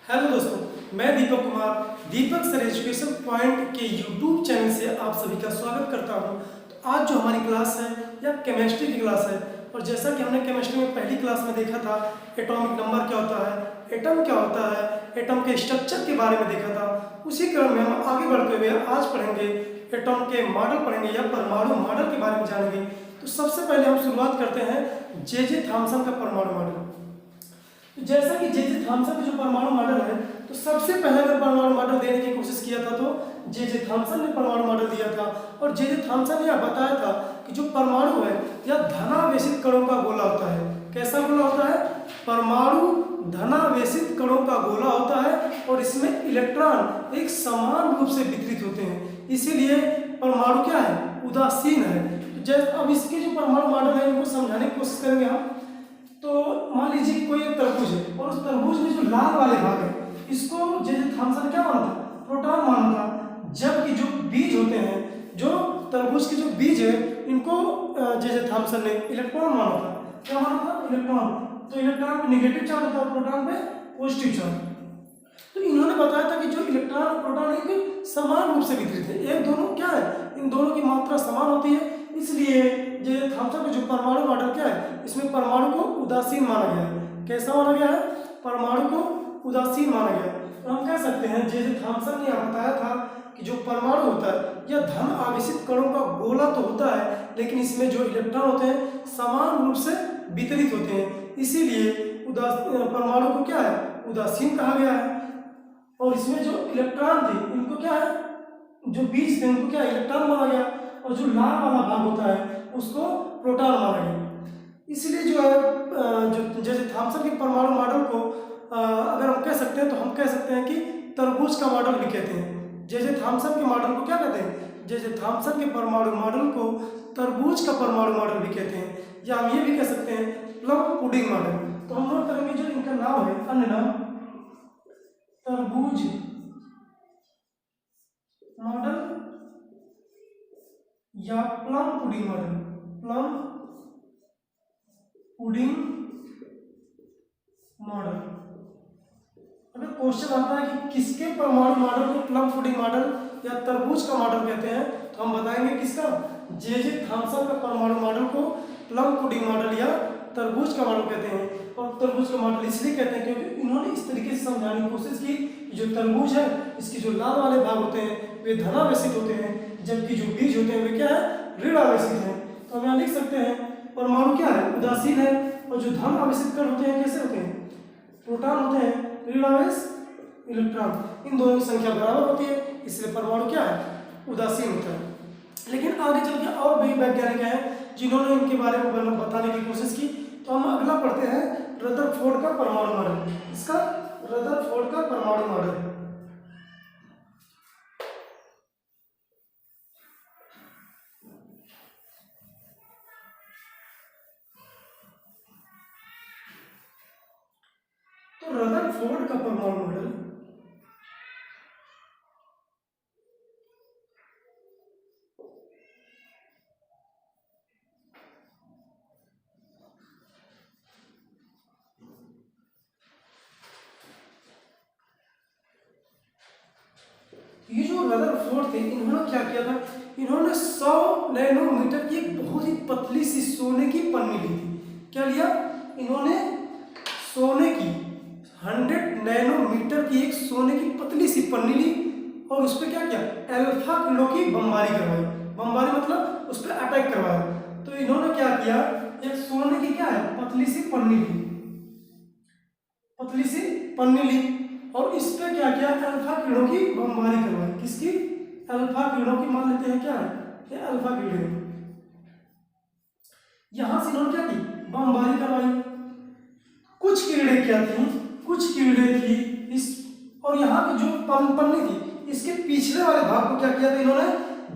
Hello दोस्तों, मैं Deepak Kumar Deepak sir education point के यूट्यूब चैनल से आप सभी का स्वागत करता हूं। तो आज जो हमारी क्लास है यह केमिस्ट्री की क्लास है और जैसा कि हमने केमिस्ट्री में पहली क्लास में देखा था एटॉमिक नंबर क्या होता है, एटम क्या होता है, एटम के स्ट्रक्चर के बारे में देखा था। उसी क्रम में हम आगे बढ़ते हुए आज पढ़ेंगे एटम के मॉडल पढ़ेंगे या परमाणु मॉडल के बारे में जानेंगे। तो सबसे पहले हम शुरुआत करते हैं जे थॉमसन का परमाणु मॉडल। तो जैसा कि जे थॉमसन का जो परमाणु मॉडल है, तो सबसे पहले अगर परमाणु मॉडल देने की कोशिश किया था तो जे थॉमसन ने परमाणु मॉडल दिया था। और जे थॉमसन ने यह बताया था कि जो परमाणु है यह धनावेशित कणों का गोला होता है। कैसा गोला होता है? परमाणु धनावेशित कणों का गोला होता है और इसमें इलेक्ट्रॉन एक समान रूप से वितरित होते हैं, इसीलिए परमाणु क्या है? उदासीन है। तो जैसे अब इसके जो परमाणु मॉडल है इनको समझाने की कोशिश करेंगे हम। तो मान लीजिए कोई एक तरबूज है और उस तरबूज में जो लाल वाले भाग है इसको जे थॉमसन क्या मानता? प्रोटॉन मानता। जबकि जो बीज होते हैं, जो तरबूज के जो बीज है इनको जे थॉमसन ने इलेक्ट्रॉन माना था। क्या माना था? इलेक्ट्रॉन। तो इलेक्ट्रॉन पे नेगेटिव चार्ज होता है, प्रोटॉन पे पॉजिटिव चार्ज। तो इन्होंने बताया था कि जो इलेक्ट्रॉन और प्रोटॉन एक समान रूप से वितरित है, एक दोनों क्या है, इन दोनों की मात्रा समान होती है, इसलिए जे थॉमसन का जो परमाणु मॉडल क्या है, इसमें परमाणु को उदासीन माना गया है। कैसा माना गया है? परमाणु को उदासीन माना गया है। तो हम कह सकते हैं जे थॉमसन ने बताया था कि जो परमाणु होता है यह धन आवेशित कणों का गोला तो होता है, लेकिन इसमें जो इलेक्ट्रॉन होते हैं समान रूप से वितरित होते हैं, इसीलिए परमाणु को क्या है? उदासीन कहा गया है। और इसमें जो इलेक्ट्रॉन थे इनको क्या है, जो बीज थे उनको क्या इलेक्ट्रॉन माना गया और जो लाल वाला भाग होता है उसको प्रोटॉन माना गया। इसलिए जो है जो जैसे थॉमसन के परमाणु मॉडल को अगर हम कह सकते हैं तो हम कह सकते हैं कि तरबूज का मॉडल भी कहते हैं। जैसे थॉमसन के मॉडल को क्या कहते हैं? जैसे थॉमसन के परमाणु मॉडल को तरबूज का परमाणु मॉडल भी कहते हैं, या हम ये भी कह सकते हैं प्लम पुडिंग मॉडल। तो हम नोट करेंगे जो इनका नाम है, अन्य नाम तरबूज मॉडल या plum pudding model. Plum pudding model. अगर क्वेश्चन आता है कि किसके परमाणु मॉडल को प्लम पुडिंग मॉडल या तरबूज का मॉडल कहते हैं, तो हम बताएंगे किसका? जे थॉमसन का परमाणु मॉडल को प्लम पुडिंग मॉडल या तरबूज का मॉडल कहते हैं। और तरबूज का मॉडल इसलिए कहते हैं क्योंकि इन्होंने इस तरीके से समझाने की कोशिश की कि जो तरबूज है इसके जो लाल वाले भाग होते हैं वे धनावेशित होते हैं, जबकि जो बीज होते हैं वे क्या है? ऋण आवेशित हैं। तो हम यहाँ लिख सकते हैं परमाणु क्या है? उदासीन है। और जो धन आवेशित कण होते हैं कैसे होते हैं? प्रोटॉन होते हैं, ऋण आवेश इलेक्ट्रॉन, इन दोनों की संख्या बराबर होती है, इसलिए परमाणु क्या है? उदासीन होता है। लेकिन आगे चल के और भी वैज्ञानिक हैं जिन्होंने इनके बारे में बताने की कोशिश की। तो हम अगला पढ़ते हैं रदरफोर्ड का परमाणु मॉडल। इसका रदरफोर्ड का परमाणु मॉडल। तो रदरफोर्ड का परमाणु मॉडल ये जो रदरफोर्ड थे इन्होंने क्या किया था? इन्होंने 100 नैनोमीटर की एक बहुत ही पतली सी सोने की पन्नी ली थी। क्या लिया इन्होंने? सोने की 100 नैनोमीटर की एक सोने की पतली सी पन्नी ली और उस पर क्या किया? अल्फा किरणों की बमबारी करवाई। बमबारी मतलब उस पर अटैक करवाया। तो इन्होंने क्या किया? एक सोने की क्या है? पतली सी पन्नी ली, पतली सी पन्नी ली और इस पे क्या किया? अल्फा किरणों की बमबारी करवाई। किसकी? अल्फा किरणों की। मान लेते हैं क्या है? ये अल्फा किरणें। यहां से इन्होंने क्या की? बमबारी करवाई। कुछ किरणें क्या थी? कुछ किरणें थी इस, और यहाँ की जो पन्नी थी इसके पिछले वाले भाग को क्या किया था इन्होंने?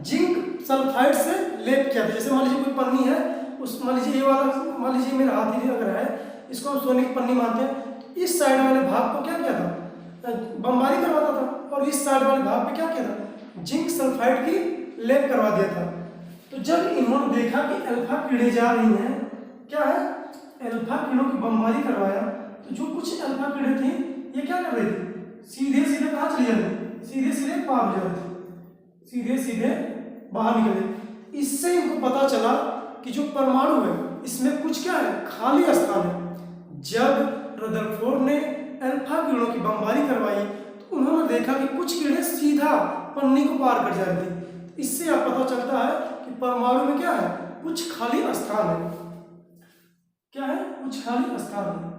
जिंक सल्फाइड से लेप किया था। जैसे मान लीजिए कोई पन्नी है, उस मान लीजिए ये वाला, मान लीजिए मेरा हाथ ही अगर है, इसको हम सोने की पन्नी मानते हैं, तो इस साइड वाले भाग को क्या किया था? बमबारी करवाता था और इस साइड वाले भाग पे क्या किया था? जिंक सल्फाइड की लेप करवा दिया था। तो जब इन्होंने देखा कि अल्फा किरणें जा रही हैं, क्या है? अल्फा किरणों की बमबारी करवाया, तो जो कुछ अल्फा किरणें थी ये क्या कर रही थी? सीधे सीधे कहाँ चली जाती, सीधे सीधे पार हो जाती, सीधे सीधे बाहर निकले। इससे इनको पता चला कि जो परमाणु है इसमें कुछ क्या है, खाली स्थान है। जब रदरफोर्ड ने अल्फा किरणों की बमबारी करवाई तो उन्होंने देखा कि कुछ किरणें सीधा पन्नी को पार कर जा रही थी। इससे आप पता चलता है कि परमाणु में क्या है, कुछ खाली स्थान है। क्या है, कुछ खाली स्थान है।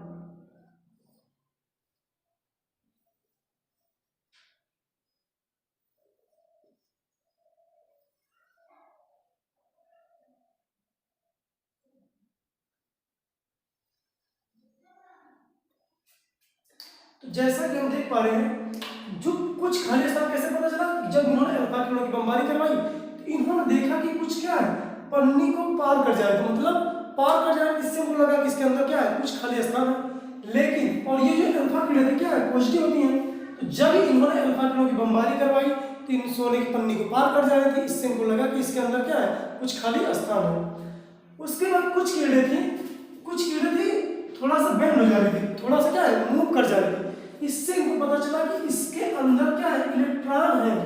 तो जैसा कि हम देख पा रहे हैं, जो कुछ खाली स्थान कैसे पता चला, जब इन्होंने अल्फा किरणों की बमबारी करवाई तो इन्होंने देखा कि कुछ क्या है, पन्नी को पार कर जाए, तो मतलब पार कर जाए। इससे उनको लगा कि इसके अंदर क्या है, कुछ खाली स्थान है। लेकिन और ये जो अल्फा किरणें थी क्या है, पॉजिटिव होती हैं। तो जब इन्होंने अल्फा किरणों की बमबारी करवाई तो इन सोने की पन्नी को पार कर जा रही थी। इससे इनको लगा कि इसके अंदर क्या है, कुछ खाली स्थान है। उसके बाद कुछ किरणें थी थोड़ा सा बेंड हो जा रही थी, थोड़ा सा क्या है, मूव कर जा रही थी। इससे इनको पता चला कि इसके अंदर क्या है, इलेक्ट्रॉन है।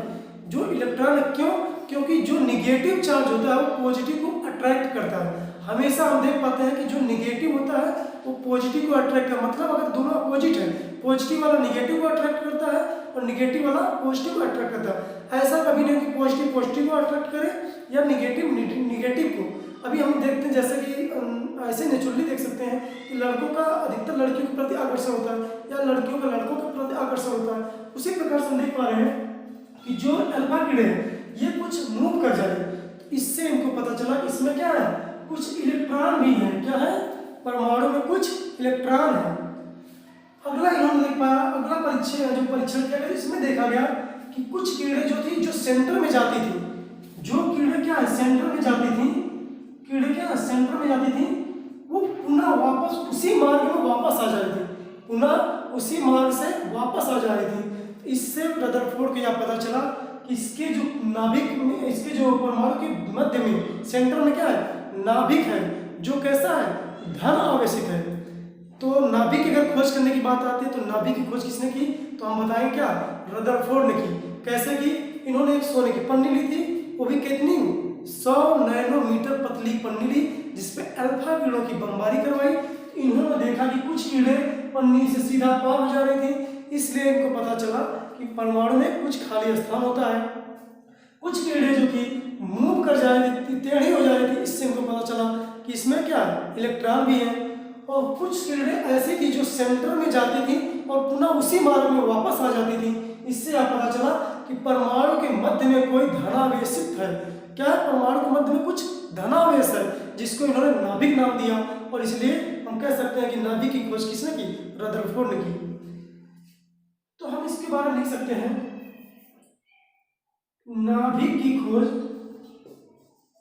जो इलेक्ट्रॉन है, क्यों, क्योंकि जो निगेटिव चार्ज होता है वो पॉजिटिव को अट्रैक्ट करता है। हमेशा हम देख पाते हैं कि जो निगेटिव होता है वो पॉजिटिव को अट्रैक्ट करता है। मतलब अगर दोनों अपोजिट है, पॉजिटिव वाला निगेटिव को अट्रैक्ट करता है और निगेटिव वाला पॉजिटिव को अट्रैक्ट करता है। ऐसा कभी नहीं कि पॉजिटिव पॉजिटिव को अट्रैक्ट करे या निगेटिव निगेटिव को। अभी हम देखते हैं जैसे कि ऐसे नेचुरली देख सकते हैं कि लड़कों का अधिकतर लड़कियों के प्रति आकर्षण होता है या लड़कियों का लड़कों के प्रति आकर्षण होता है। उसी प्रकार से हम देख पा रहे हैं कि जो अल्फा किरणें हैं ये कुछ मूव कर जाए। तो इससे इनको पता चला कि इसमें क्या है, कुछ इलेक्ट्रॉन भी है। क्या है, परमाणु में कुछ इलेक्ट्रॉन है। अगला इन्होंने देख पाया, अगला परीक्षण किया गया, इसमें देखा गया कि कुछ किरणें जो थी जो सेंटर में जाती थी, जो किरणें क्या है, सेंटर में जाती थी, किरणें क्या सेंटर में जाती थी, वो पुनः वापस उसी मार्ग में वापस आ जा रही थी, पुनः उसी मार्ग से वापस आ जा रही थी। इससे रदरफोर्ड को यह पता चला कि इसके जो नाभिक में, इसके जो परमाणु के मध्य में सेंटर में क्या है, नाभिक है, जो कैसा है, धन आवेशित है। तो नाभिक की अगर खोज करने की बात आती है तो नाभिक की खोज किसने की, तो हम बताएंगे क्या, रदरफोर्ड ने की। कैसे की, इन्होंने एक सोने की पन्नी ली थी, वो भी कितनी, 100 नैनोमीटर पतली पन्नी ली, जिसपे अल्फा किरणों की बमबारी करवाई। इन्होंने देखा कि कुछ किरणें पन्नी से सीधा पार हो जा रही थी। इसलिए इनको पता चला कि परमाणु में कुछ खाली स्थान होता है। कुछ किरणें जो कि मूव कर जा रही थी, टेढ़ी हो जा रही थी, इससे इनको पता चला कि इसमें क्या है, इलेक्ट्रॉन भी है। और कुछ किरणें ऐसी थी जो सेंटर में जाती थी और पुनः उसी मार्ग में वापस आ जाती थी। इससे आप पता चला कि परमाणु के मध्य में कोई धनावेशित है। क्या है, परमाणु के मध्य में कुछ धनावेश है, जिसको इन्होंने नाभिक नाम दिया। और इसलिए हम कह सकते हैं कि नाभिक की खोज किसने की, रदरफोर्ड ने की। तो हम इसके बारे में लिख सकते हैं, नाभिक की खोज,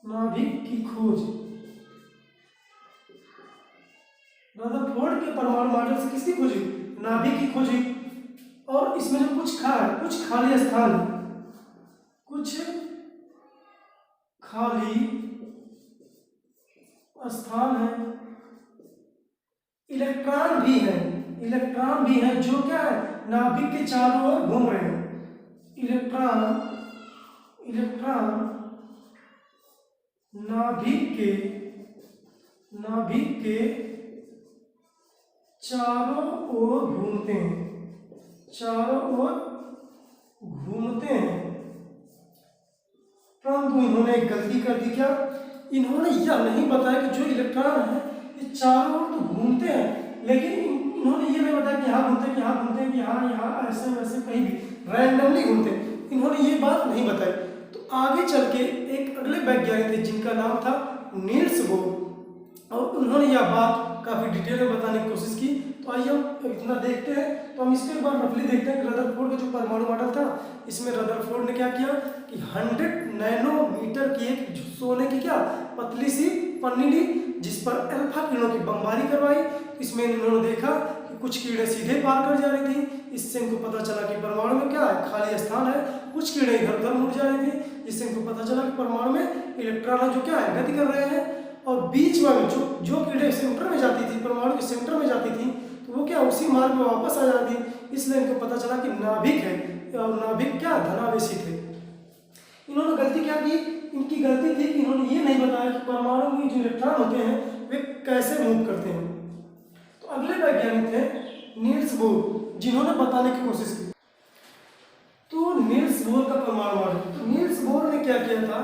नाभिक की खोज रदरफोर्ड के परमाणु मॉडल से किसकी खोज हुई, नाभिक की खोज हुई। और इसमें जो कुछ खाली स्थान, कुछ खाली स्थान है, इलेक्ट्रॉन भी है, इलेक्ट्रॉन भी है, जो क्या है, नाभिक के चारों ओर घूम रहे हैं। इलेक्ट्रॉन नाभिक के चारों ओर घूमते हैं, चारों ओर घूमते हैं। परंतु इन्होंने एक गलती कर दी। क्या, इन्होंने यह नहीं बताया कि जो इलेक्ट्रॉन है ये चारों ओर तो घूमते हैं, लेकिन इन्होंने ये नहीं बताया कि यहाँ घूमते हैं, यहाँ घूमते हैं, कि यहाँ ऐसे वैसे कहीं भी रैंडमली घूमते हैं। इन्होंने ये बात नहीं बताई। तो आगे चल के एक अगले वैज्ञानिक थे जिनका नाम था नील्स बोर, और उन्होंने यह बात काफ़ी डिटेल में बताने की कोशिश की। तो आइए हम इतना देखते हैं। तो हम इसके बाद रफली देखते हैं कि रदरफोर्ड का जो परमाणु मॉडल था, इसमें रदरफोर्ड ने क्या किया कि 100 नैनोमीटर की एक सोने की क्या पतली सी पन्नी ली, जिस पर अल्फा किरणों की बमबारी करवाई। इसमें इन्होंने देखा कि कुछ किरणें सीधे पार कर जा रही थी। इससे इनको पता चला कि परमाणु में क्या है, खाली स्थान है। कुछ किरणें इधर उधर मुड़ जा रही थी, इससे इनको पता चला कि परमाणु में इलेक्ट्रॉन जो क्या है, गति कर रहे हैं। और बीच में जो किरणें सेंटर में जाती थी, परमाणु के सेंटर में जाती थी, तो वो क्या उसी मार्ग में वापस आ जाती। इसलिए इनको पता चला कि नाभिक है और नाभिक क्या धनावेशी थे। इन्होंने गलती क्या की, इनकी गलती थी कि इन्होंने ये नहीं बताया कि परमाणु में जो इलेक्ट्रॉन होते हैं वे कैसे मूव करते हैं। तो अगले वैज्ञानिक थे नील्स बोर, जिन्होंने बताने की कोशिश की। तो नील्स बोर का परमाणु मॉडल, तो नील्स बोर ने क्या किया था,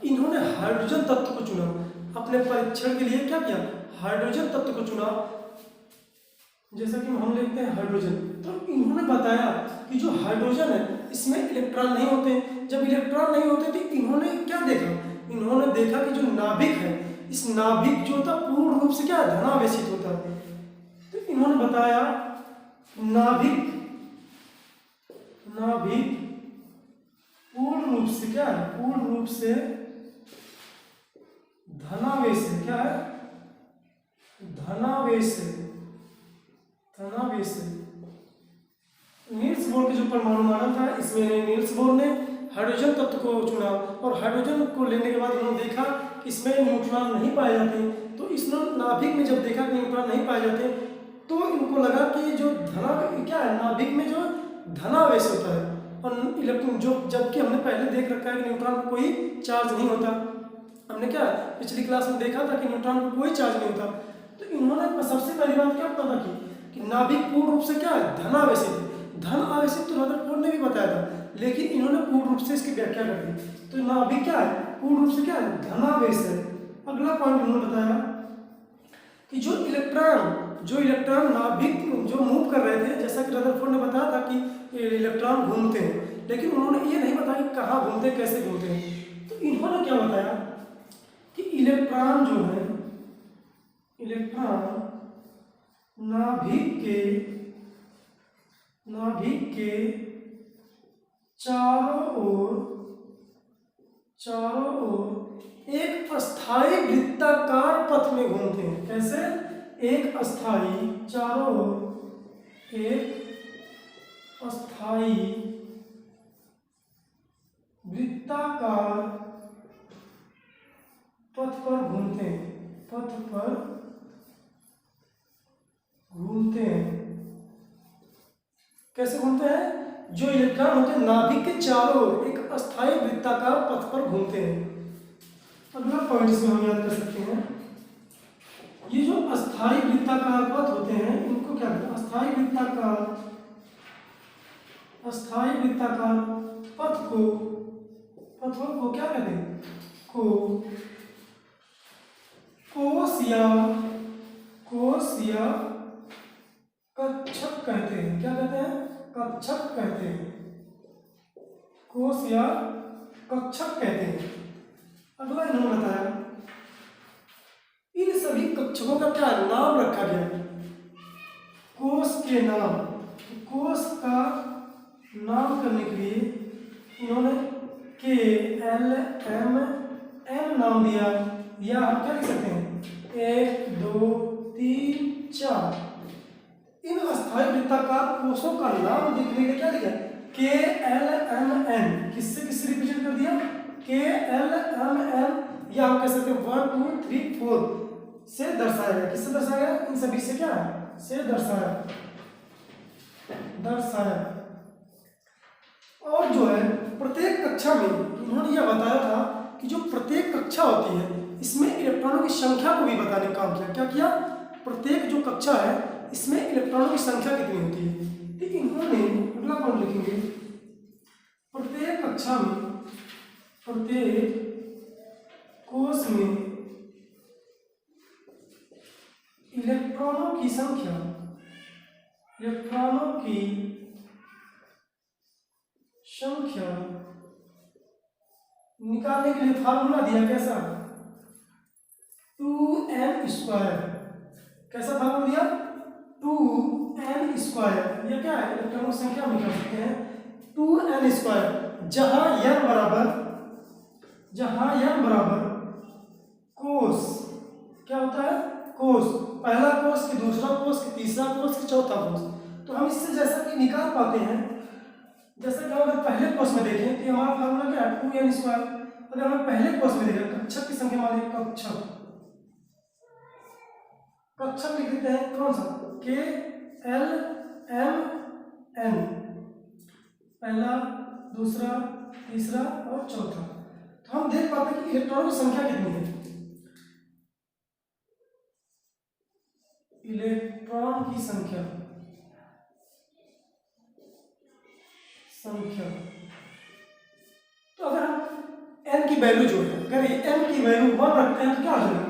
इन्होंने हाइड्रोजन तत्व को चुना अपने परीक्षण के लिए। क्या किया, हाइड्रोजन तत्व को चुना, जैसा कि हम लिखते हैं हाइड्रोजन। तो इन्होंने बताया कि जो हाइड्रोजन है इसमें इलेक्ट्रॉन नहीं होते। जब इलेक्ट्रॉन नहीं होते तो इन्होंने क्या देखा, इन्होंने देखा कि जो नाभिक है, इस नाभिक जो था पूर्ण रूप से क्या धनावेशित होता है। तो इन्होंने बताया नाभिक पूर्ण रूप से क्या है, पूर्ण रूप से धनावेश है। क्या है, धनावेश है। नील्स बोर के जो परमाणु मॉडल था, इसमें नील्स बोर ने हाइड्रोजन तत्व को चुना और हाइड्रोजन को लेने के बाद उन्होंने देखा कि इसमें न्यूट्रॉन नहीं पाए जाते। तो इस नाभिक में जब देखा कि न्यूट्रॉन नहीं पाए जाते तो इनको लगा कि जो क्या है, नाभिक में जो धनावेश होता है और इलेक्ट्रॉन जो, जबकि हमने पहले देख रखा है कि न्यूट्रॉन को कोई चार्ज नहीं होता। हमने क्या पिछली क्लास में देखा था कि न्यूट्रॉन को कोई चार्ज नहीं होता। तो इन्होंने सबसे पहली बात क्या पता की कि नाभिक पूर्ण रूप से क्या है, धनावेशित है। धन आवेशित तो रदरफोर्ड ने भी बताया था, लेकिन इन्होंने पूर्ण रूप से इसकी व्याख्या कर दी। तो नाभिक क्या है, पूर्ण रूप से क्या है, धनावेश है। अगला पॉइंट उन्होंने बताया कि जो इलेक्ट्रॉन नाभिक जो मूव कर रहे थे, जैसा कि रदरफोर्ड ने बताया था कि इलेक्ट्रॉन घूमते हैं, लेकिन उन्होंने ये नहीं बताया कि कहाँ घूमते हैं, कैसे घूमते हैं। तो इन्होंने क्या बताया कि इलेक्ट्रॉन जो है, इलेक्ट्रॉन नाभिक के चारों ओर एक अस्थायी वृत्ताकार पथ में घूमते हैं। कैसे, एक अस्थायी, चारों ओर एक अस्थायी वृत्ताकार पथ पर घूमते हैं, कैसे घूमते हैं, जो इलेक्ट्रॉन होते हैं नाभिक के चारों ओर एक अस्थायी वृत्ताकार पथ पर घूमते हैं। अगला पॉइंट इसमें हम याद कर सकते हैं, ये जो अस्थायी वृत्ताकार पथ होते हैं इनको क्या कहते हैं, अस्थायी वृत्ताकार पथों को क्या कहते हैं, कोष या कक्षक कहते हैं। क्या कहते हैं, कक्षक कहते हैं, कोष या कक्षक कहते हैं। अगला इन्होंने बताया इन सभी कक्षकों का क्या नाम रखा गया, कोष के नाम। तो कोष का नाम करने के लिए इन्होंने KLMN नाम दिया, या हम क्या लिख सकते हैं 1 2 3 4। इन अस्थायी वृत्ताकार कोषों का नाम लिखने के लिए क्या लिखा, KLMN। किससे रिप्रेजेंट कर दिया, KLMN, या हम कह सकते हैं 1 2 3 4 से दर्शाया गया। किससे दर्शाया गया, इन सभी से क्या से दर्शाया। और जो है प्रत्येक कक्षा में इन्होंने यह बताया था कि जो प्रत्येक कक्षा होती है इसमें इलेक्ट्रॉनों की संख्या को भी बताने का काम किया। क्या किया, प्रत्येक जो कक्षा है इसमें इलेक्ट्रॉनों की संख्या कितनी होती है। तो इन्होंने अगला पॉइंट लिखेंगे, प्रत्येक कक्षा में, प्रत्येक कोष में इलेक्ट्रॉनों की संख्या निकालने के लिए फार्मूला दिया। कैसा, 2n²। कैसा फार्मूला दिया, 2n²। यह क्या है, इलेक्ट्रॉनों की संख्या हम निकाल सकते हैं 2n², जहां n बराबर कोष। क्या होता है, कोष, पहला कोष कि दूसरा कोष कि तीसरा कोष कि चौथा कोष। तो हम इससे जैसा कि निकाल पाते हैं, जैसा कि अगर पहले कोष में देखें तो हमारा फार्मूला क्या है 2n²। अगर हम पहले कोष में देखें कक्षक की संख्या मान लीजिए, कक्षक लिख देते हैं कौन सा, KLMN। पहला, दूसरा, तीसरा और चौथा। तो हम देख पाते हैं कि इलेक्ट्रॉनों की संख्या कितनी है। इलेक्ट्रॉन की संख्या तो अगर हम n की वैल्यू जो है, अगर ये n की वैल्यू 1 रखते हैं तो क्या हो जाएगा?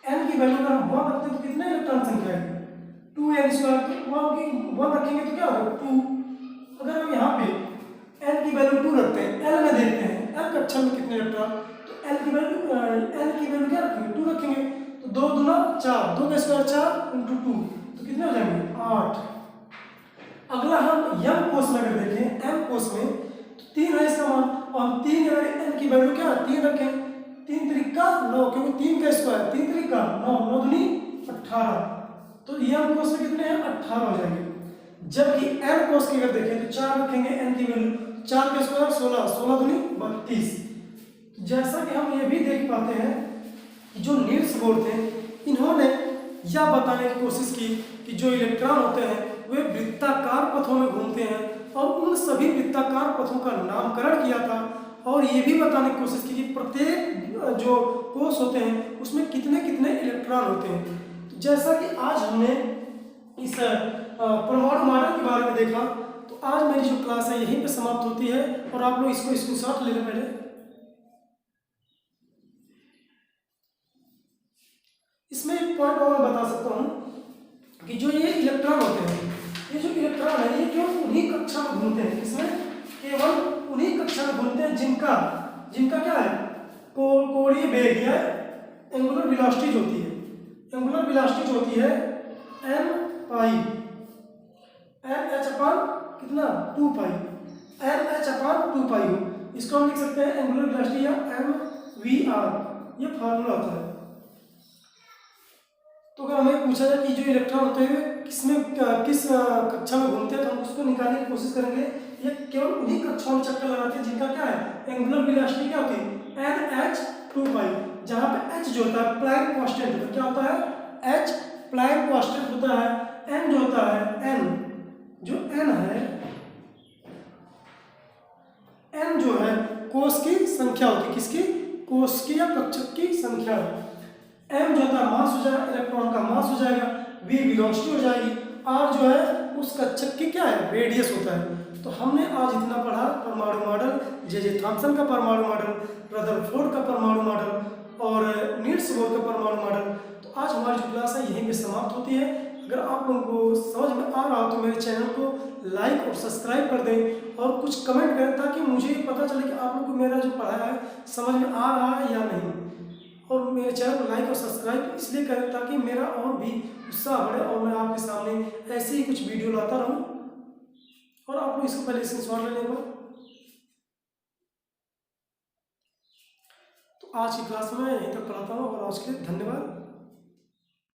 n की वैल्यू अगर हम 1 रखते हैं तो कितने इलेक्ट्रॉन संख्या है? 2n²। तो 1 रखेंगे तो क्या होगा? 2। अगर हम यहाँ पे n की वैल्यू 2 रखते हैं, l में देखते हैं l कक्षा में कितने इलेक्ट्रॉन, तो n की वैल्यू क्या रखेंगे? 2 रखेंगे। तो 2 दूना 4, 2 का स्क्वायर 4 × 2, तो कितने हो जाएंगे? 8। अगला हम m कोष में अगर देखें, m कोष में तो 3 है इसका मान, और 3 अगर n की वैल्यू क्या 3 रखें, 3 त्रिका 9, क्योंकि 3 का स्क्वायर 3 त्रिका 9, 9 दूनी 18, तो m कोष में कितने हैं? 18 हो जाएंगे। जबकि n कोष की अगर देखें तो 4 रखेंगे n की वैल्यू, 4 का स्क्वायर 16, 16 दूनी 32। जैसा कि हम ये भी देख पाते हैं कि जो नील्स बोर थे, इन्होंने यह बताने की कोशिश की कि जो इलेक्ट्रॉन होते हैं वे वृत्ताकार पथों में घूमते हैं, और उन सभी वृत्ताकार पथों का नामकरण किया था, और ये भी बताने की कोशिश की कि प्रत्येक जो कोष होते हैं उसमें कितने कितने इलेक्ट्रॉन होते हैं। तो जैसा कि आज हमने इस परमाणु मॉडल के बारे में देखा, तो आज मेरी जो क्लास है यहीं पे समाप्त होती है, और आप लोग इसको स्क्रीनशॉट ले लें पहले। इसमें एक पॉइंट और मैं बता सकता हूँ कि जो ये इलेक्ट्रॉन होते हैं, ये जो इलेक्ट्रॉन है ये केवल उन्हीं कक्षा में घूमते हैं, इसमें केवल उन्हीं कक्षा में घूमते हैं जिनका क्या है? कोणीय वेग या एंगुलर वेलोसिटी जो होती है, एंगुलर वेलोसिटी जो होती है m पाई, m h अपान कितना? 2 पाई, m h अपान 2 पाई हो। इसको हम लिख सकते हैं एंगुलर वेलोसिटी या mvr, ये फार्मूला होता है। तो अगर हमें पूछा जाए कि जो इलेक्ट्रॉन होते हैं किस कक्षा में घूमते हैं, तो हम उसको निकालने की कोशिश करेंगे। ये केवल उन्हीं कक्षाओं में चक्कर लगाते हैं जिनका क्या है? एंगुलर वेलोसिटी क्या होती है? nh 2 पाई, जहाँ पे h जो होता है प्लैंक कांस्टेंट होता है। क्या होता है? h प्लैंक कांस्टेंट होता है। n जो होता है n जो है कोष की संख्या होती है। किसकी? कोष की या कक्षक की संख्या। m जो होता है मास हो जाएगा, इलेक्ट्रॉन का मास हो जाएगा, v वेलोसिटी हो जाएगी, r जो है उस कक्षक की क्या है? रेडियस होता है। तो हमने आज इतना पढ़ा परमाणु मॉडल, जे थॉम्सन का परमाणु मॉडल, रदरफोर्ड का परमाणु मॉडल और नील्स बोर का परमाणु मॉडल। तो आज हमारी जो क्लास है यहीं पे समाप्त होती है। अगर आप लोगों को समझ में आ रहा हो तो मेरे चैनल को लाइक और सब्सक्राइब कर दें, और कुछ कमेंट करें ताकि मुझे पता चले कि आप लोगों को मेरा जो पढ़ाया है समझ में आ रहा है या नहीं। और मेरे चैनल को लाइक और सब्सक्राइब इसलिए करें ताकि मेरा और भी उत्साह बढ़े, और मैं आपके सामने ऐसे ही कुछ वीडियो लाता रहूं। और आप लोग इसको पहले स्क्रीनशॉट ले लेंगे। तो आज की क्लास में यहीं तक पढ़ाता हूँ, और आज के लिए धन्यवाद।